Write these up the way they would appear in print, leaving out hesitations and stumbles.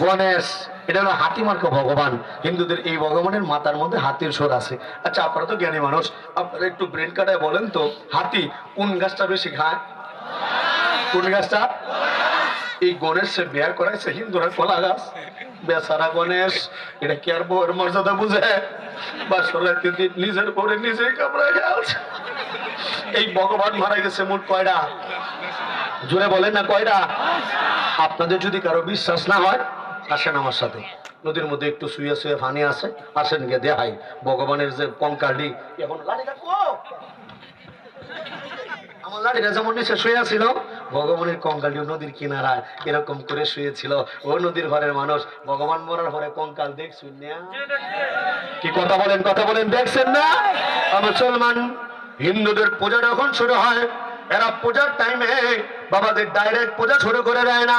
গণেশ, এটা হলো হাতি মার্কা ভগবান। হিন্দুদের এই ভগবানের মাথার মধ্যে হাতির সুর আছে। আচ্ছা, আপনারা তো জ্ঞানী মানুষ, আপনারা একটু ব্রেন কাটায় বলেন তো, হাতি কোন গাছটা বেশি খায়? কোন গাছটা? এই গণেশ সে বিয়ার করাইছে হিন্দুরা কলা গাছ। বেচারা গণেশ, এটা কি আর বউয়ের মর্যাদা বুঝে? বাসরাতে নিজের পরে নিজেই কামড়ায় গেছে। এই ভগবান মারা গেছে মোট কয়টা? জোরে বলেন না কয়টা? আপনাদের যদি কারো বিশ্বাস না হয়, আসেন আমার সাথে, নদীর মধ্যে একটু শুয়ে শুয়ে পানি আছে, আসেন গিয়ে দেখাই ভগবানের যে কঙ্কালটি। এখন লাঠিটা কো? আমার লাঠিটা যেমন নিচে শুয়ে ছিল, ভগবানের কঙ্কালটি নদীর কিনারায় এরকম করে শুয়েছিল। ও নদীর ঘরের মানুষ, ভগবান মরার পরে কঙ্কাল দেখছুন না? কি কথা বলেন, কথা বলেন, দেখছেন না? মুসলমান হিন্দুদের পূজা যখন শুরু হয়, এরা পূজার টাইমে বাবাদের ডাইরেক্ট পূজা শুরু করে দেয় না।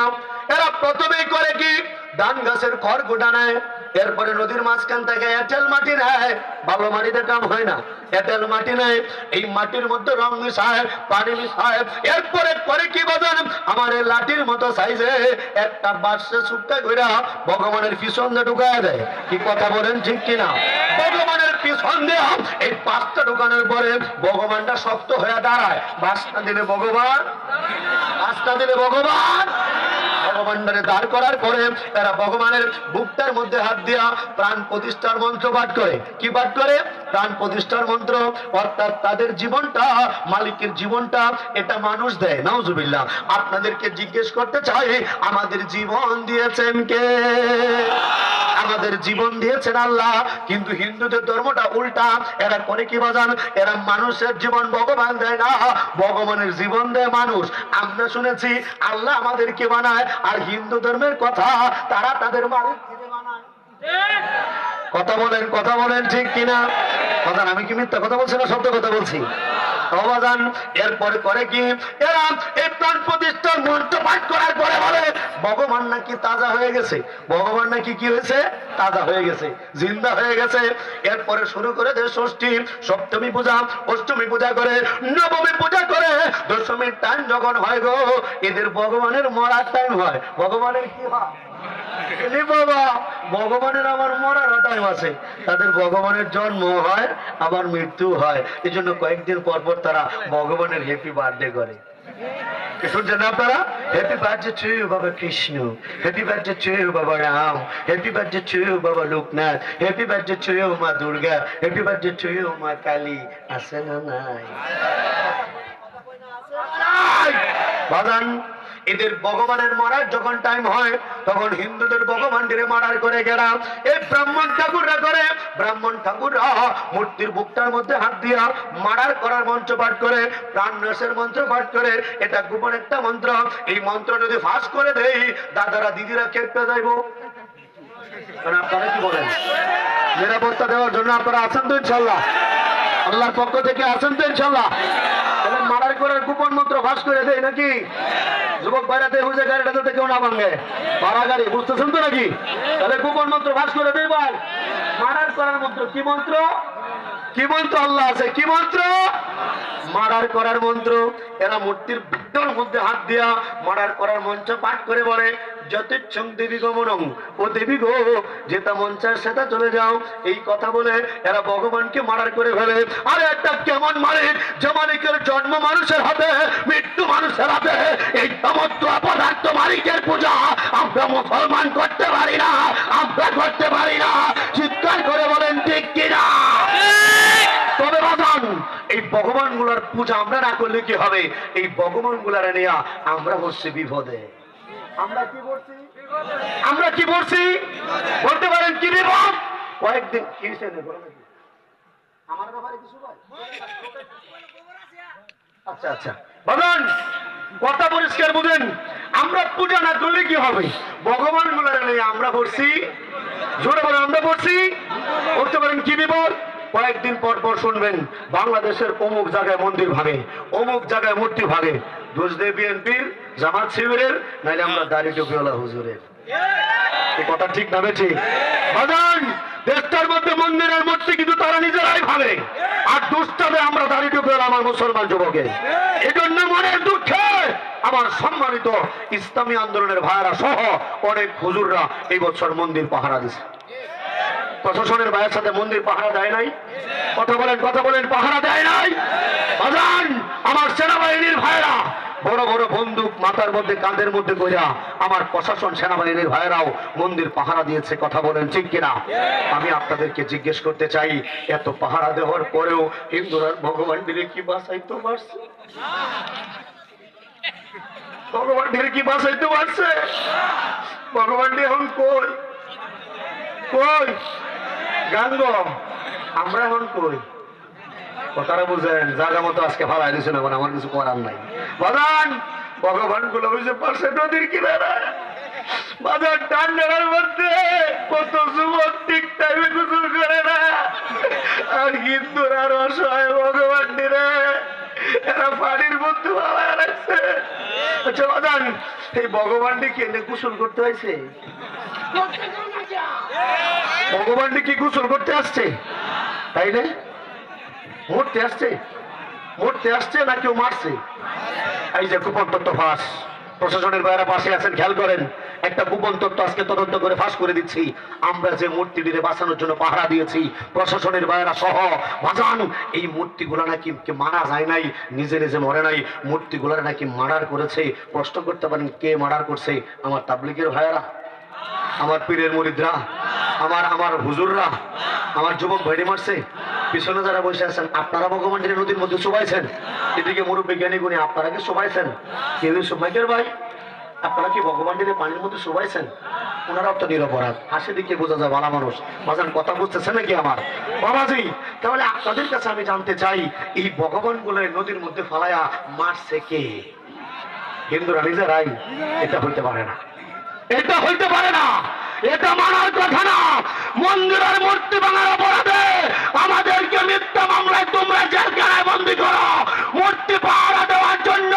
এরা প্রথমেই করে কি, ধান গাছের খড় গোটা নেয়, এরপরে নদীর মাঝখান থেকে এঁটেল মাটি নেয়। ভালো মাটিতে কাম হয় না, এঁটেল মাটি নেয়, এই মাটির মধ্যে রং মিশায়, পানি মিশায়, এরপরে করে কি বাজান, আমার এই লাঠির মতো সাইজে একটা বাঁশে শুকটা ঘুরা ভগবানের পিছন দিয়ে ঢুকায় দেয়। কি কথা বলেন, ঠিক কিনা? ভগবানের পিছন দেয়া এই বাঁশটা ঢুকানোর পরে ভগবানটা শক্ত হয়ে দাঁড়ায়। বাঁশটা দিলে ভগবান, বাঁশটা দিলে ভগবান, ভগবানটারে দাঁড় করার পরে এরা ভগবানের বুকটার মধ্যে হাত দিয়া প্রাণ প্রতিষ্ঠার মন্ত্র পাঠ করে। কি পাঠ করে? প্রাণ প্রতিষ্ঠার মন্ত্র। অর্থাৎ তাদের জীবনটা, মালিকের জীবনটা এটা মানুষ দেয়। নাউজুবিল্লাহ। আপনাদেরকে জিজ্ঞেস করতে চাই, আমাদের জীবন দিয়েছেন কে? আমাদের জীবন দিয়েছেন আল্লাহ। কিন্তু হিন্দুদের ধর্মটা উল্টা। এরা করে কি বাজান, এরা মানুষের জীবন ভগবান দেয় না, ভগবানের জীবন দেয় মানুষ। আমরা শুনেছি আল্লাহ আমাদেরকে বানায়, আর হিন্দু ধর্মের কথা তারা তাদের মালিক বানায়। কথা বলেন, কথা বলেন, ঠিক কিনা? কথা, আমি কি মিথ্যা কথা বলছি না সত্য কথা বলছি? অবাজান এরপরে করে কি, এরা এই প্রাণ প্রতিষ্ঠার মন্ত্র পাঠ করার পরে বলে ভগবান নাকি তাজা হয়ে গেছে, ভগবান নাকি কি হয়েছে? তাজা হয়ে গেছে, জিন্দা হয়ে গেছে। এরপরে শুরু করে দেয় ষষ্ঠী, সপ্তমী পূজা, অষ্টমী পূজা করে, নবমী পূজা করে, দশমীর টাইম যখন হয় গো, এদের ভগবানের মরার টাইম হয়। ভগবানের কি হয়? বাবা, ভগবানের আমার মরার টাইম আছে। তাদের ভগবানের জন্ম হয়, আবার মৃত্যু হয়। এই জন্য কয়েকদিন পর পর তারা ভগবানের হ্যাপি বার্থডে করে। শুনছেন আপনারা? হ্যাপি বার্থডে টু ইউ বাবা Krishna, happy birthday to you বাবা Ram, happy birthday to you বাবা Loknath, happy birthday to you মা Durga, happy birthday to you মা কালী। আছে না নাই? বাদান এদের ভগবানের মরার যখন টাইম হয়, তখন হিন্দুদের ভগবানটিরে মারার করে গেলাম এই ব্রাহ্মণ ঠাকুররা করে। ব্রাহ্মণ ঠাকুররা মূর্তির বুকটার মধ্যে হাত দিয়া মারার করার মন্ত্র পাঠ করে, প্রাণ নাশের মন্ত্র পাঠ করে। এটা গোপন একটা মন্ত্র। এই মন্ত্র যদি ফাঁস করে দেই, দাদারা দিদিরা খেপে যাইব। আপনারা কি বলেন? নিরাপত্তা দেওয়ার জন্য আপনারা আছেন তো ইনশাল্লাহ? আল্লাহর পক্ষ থেকে আছেন তো ইনশাল্লাহ? মারার করার গোপন মন্ত্র ফাঁস করে দেয় নাকি? যুবক বাইরাতে বুঝে গাড়িটা যাতে কেউ না ভাঙে, ভাড়া গাড়ি, বুঝতেছেন তো নাকি? তাহলে গোপন মন্ত্র ফাঁস করে দেয় ভাই। মারার করার মন্ত্র কি মন্ত্র? কি মন্ত্র? আল্লাহ আছে। কি মন্ত্র? মারার করার মন্ত্র। এরা মূর্তির ভিতর মধ্যে হাত দিয়া মারার করার মন্ত্র পাঠ করে বলে, যতেচ্ছং দেবী গমনং, ও দেবী গো, যেটা মন চায় সেটা চলে যাও। এই কথা বলে এরা ভগবানকে মারার করে ফেলে। আরে একটা কেমন মালিক, যে মালিকের জন্ম মানুষের হাতে, মৃত্যু মানুষের হাতে। এই সমস্ত অপদার্থ মালিকের পূজা আমরা মুসলমান করতে পারি না, আমরা করতে পারি না। চিৎকার করে বলেন ঠিক কিনা? তবে বাজান, এই ভগবান গুলার পূজা আমরা না করলে কি হবে? এই ভগবান গুলার নিয়ে আমরা বসছি বিপদে। আমরা কি বলছি? আমরা কি বলছি? বলতে পারেন কি বিপদ? কয়েকদিন কি আমার ব্যাপারে কিছু বল? আচ্ছা আচ্ছা বাজান, কথা পরিষ্কার বুঝেন। আমরা পূজা না করলে কি হবে? ভগবান গুলার নিয়ে আমরা বলছি, জোরে বলে আমরা বলছি। বলতে পারেন কি বিপদ? কয়েকদিন পর পর শুনবেন বাংলাদেশের অমুক জায়গায় মন্দির ভাঙে, অমুক জায়গায় মূর্তি ভাঙে। দোষ দেয় বিএনপির, জামাত শিবিরের, নাইলে আমরা দাড়ি টুপিওয়ালা হুজুরের। এই কথা ঠিক না বেঠিক? বাজান, দেশটার মধ্যে মন্দিরের মূর্তি কিন্তু তারা নিজেরাই ভাঙে, আর দুষ্টাবে আমরা দাড়ি টুপিওয়ালা আমার মুসলমান যুবকের। এই জন্য মনের দুঃখে আমার সম্মানিত ইসলামী আন্দোলনের ভাইরা সহ অনেক হুজুররা এই বছর মন্দির পাহারা দিছে। প্রশাসনের ভাইয়ের সাথে মন্দির পাহারা দেয় নাই? কথা বলেন, পাহারা দেয় নাই? বাজান, আমার সেনাবাহিনীর ভাইরা বড় বড় বন্দুক মাথার মধ্যে কাঁধের মধ্যে কইরা আমার প্রশাসন সেনাবাহিনীর ভাইরাও মন্দির পাহারা দিয়েছে। কথা বলেন ঠিক কিনা? আমি আপনাদেরকে জিজ্ঞেস করতে চাই, এত পাহারা দেওয়ার পরেও হিন্দুরা ভগবান দিলে কি বাঁচাইতে পারছে? ভগবান দিলে কি বাঁচাইতে পারছে? ভগবান এখন কই কই গাঙ্গ, আমরা এখন কই? কথাটা বুঝেন, জায়গা মতো আজকে ফালাই দিছে না, আমার কিছু করার নাই। বাজান, ভগবান গুলো হয়েছে পাশে নদীর কিনারা। বাজার টান্ডার মধ্যে কত যুবক ঠিক টাইমে গোসল করে না, আর হিন্দুর আর অসহায় ভগবান দিলে এরা পানির মধ্যে ফালাই রাখছে। আচ্ছা বাজান, এই ভগবানটি কেনে গোসল করতে হয়েছে? ভগবানটি কি গোসল করতে আসছে? তাই না? মরতে আসছে না কেউ মারছে? এই যে গোপন তথ্য ফাঁস, প্রশাসনের বাইরে পাশে আছেন, খেয়াল করেন। একটা গোপন তথ্য আজকে তদন্ত করে ফাঁস করে দিচ্ছি। আমরা যে মূর্তিটিকে বাঁচানোর জন্য পাহারা দিয়েছি প্রশাসনের বাইরা সহ, বাজান, এই মূর্তিগুলো নাকি মারা যায় নাই, নিজে নিজে মরে নাই, মূর্তিগুলো নাকি মার্ডার করেছে। প্রশ্ন করতে পারেন কে মার্ডার করছে? আমার তাবলিগের ভাইয়েরা, আমার পীরের মুরিদরা, আমার হুজুররা, আমার যুবক ভাইরে মারছে। পিছনে যারা বসে আছেন, আপনারা ভগবানের নদীর মধ্যে শোভাইছেন। এদিকে মুরব্বী জ্ঞানী গুণী, আপনারা কি শোভাইছেন? কেউ সৌভাগ্যের ভাই, আপনারা কি ভগবানের পানির মধ্যে শোভাইছেন? ওনারাও তো নিরপরাধ, হাসি দিকে বোঝা যায় ভালো মানুষ। বাজান, কথা বুঝতেছে নাকি আমার বাবাজি? তাহলে আপনাদের কাছে আমি জানতে চাই, এই ভগবান গুলো নদীর মধ্যে ফালায়া মারছে কে? হিন্দুরা নিজেরাই। এটা হইতে পারে না, এটা হইতে পারে না, এটা মানার কথা না। মন্দিরের মূর্তি ভাঙার অপরাধে আমাদেরকে মিথ্যা মামলায় তোমরা জেলখানায় বন্দী করো। মূর্তি পাহারা দেওয়ার জন্য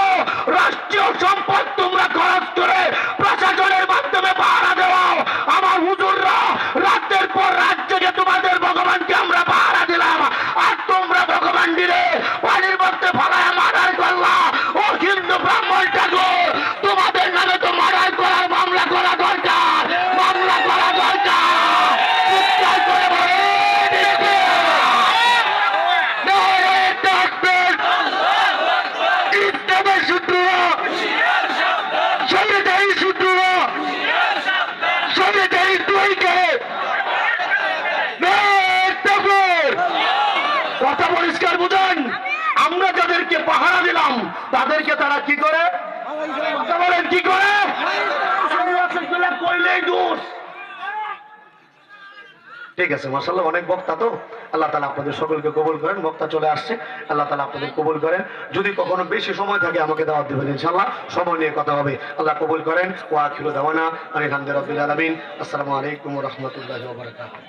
রাষ্ট্রীয় সম্পদ তোমরা খরচ করে প্রশাসনের মাধ্যমে পাহারা দেওয়াও। আমার হুজুররা রাতের পর রাত জেগে তোমাদের ভগবানকে আমরা পাহারা দিলাম, আর তোমরা ভগবান দিলে পানির মধ্যে ফালায় মার্ডার করলা। ও হিন্দু ব্রাহ্মণ ঠাকুর, তোমাদের নামে তো মার্ডার করার মামলা করা দরকার, মামলা করা দরকার। কথা পরিষ্কার বুঝেন। আমরা যাদেরকে পাহারা দিলাম তাদেরকে তারা কি করে? কথা বলেন, কি করে? কইলেই দোষ। ঠিক আছে, মাশাআল্লাহ, অনেক বক্তা তো, আল্লাহ তাআলা আপনাদের সকলকে কবুল করেন। বক্তা চলে আসছে, আল্লাহ তাআলা আপনাদের কবুল করেন। যদি কখনো বেশি সময় থাকে আমাকে দাওয়াত দিবেন, ইনশাআল্লাহ সময় নিয়ে কথা হবে। আল্লাহ কবুল করেন। ওয়া আখিরু দাওয়ানা আলহামদুলিল্লাহি রাব্বিল আলামিন। আসসালামু আলাইকুম ওয়া রাহমাতুল্লাহি ওয়া বারাকাতুহু।